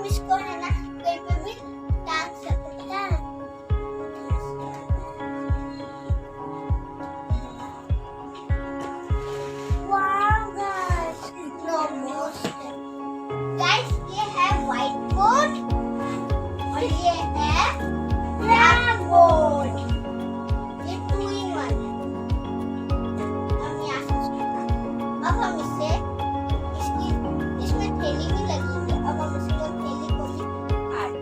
हम इसको है ना कहीं पे भी टांग सकते हैं। वाओ गाइस, इतना मस्त है। गाइस ये है व्हाइट बोर्ड और ये है ब्लैक बोर्ड। ये 2 in 1 है। हम यहाँ से अब हम इससे इसमें थैली भी लगी है। अब हम इसको थैली को भी काट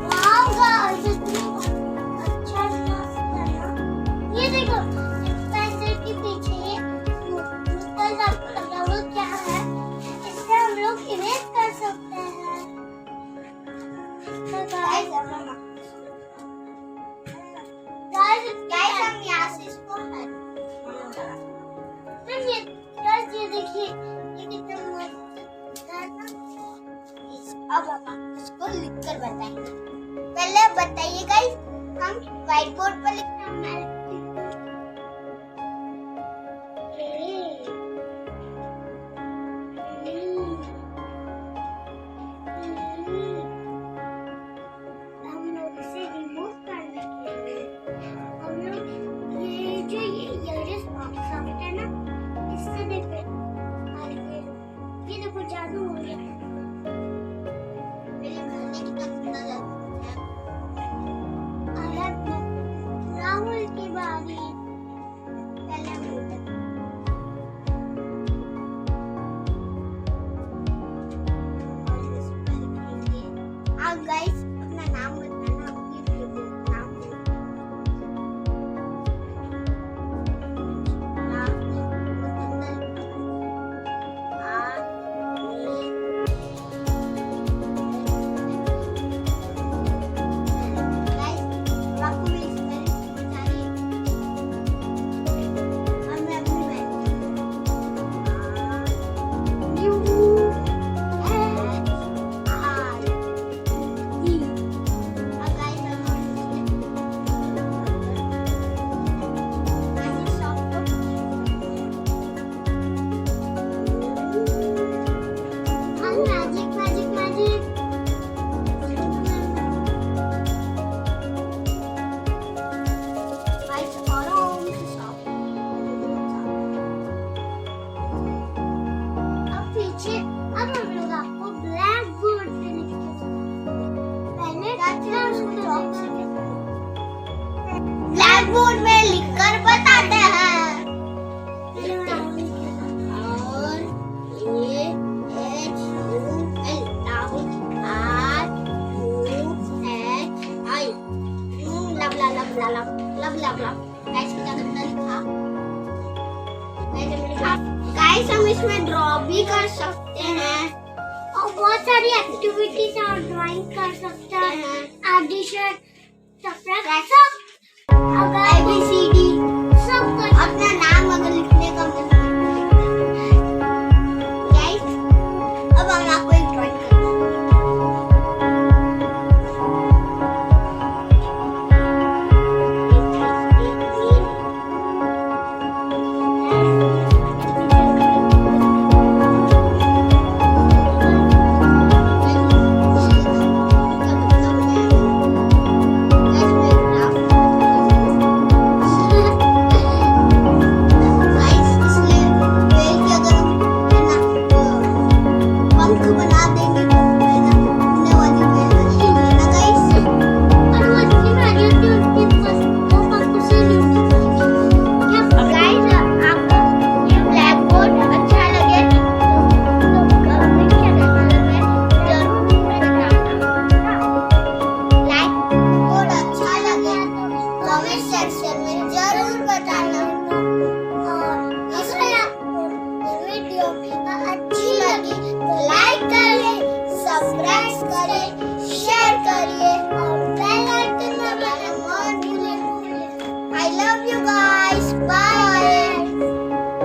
वाओ गाइस, इतना अच्छा रास्ता है ना। ये देखो पेंसिल के पीछे ये मुस्कल लगा वो क्या है, इससे हम लोग इमेज कर सकते हैं। गाइस हम यहाँ से इसको ये देखिए ये कितना मस्त है ना। अब हम इसको लिखकर बताएंगे। पहले बताइए गाइस, हम व्हाइट बोर्ड पर लिखना हमारे जादू हो गया। मेरे घर में कितना जादू है। राहुल की बारी। पहले अब गाइस अपना नाम बताना, अपनी नाम ब्लैकबोर्ड में लिखकर बताते हैं। और ये राहुल गाइस हम इसमें ड्रॉ भी कर सकते हैं और बहुत सारी एक्टिविटीज और ड्राइंग कर सकते हैं। एडिशन, सब्ट्रैक्शन, ABCD सब कुछ। अपना नाम अगर लिखने का मन गाइस, अब हम आपको एक ड्राइंग करते हैं। बना देंगे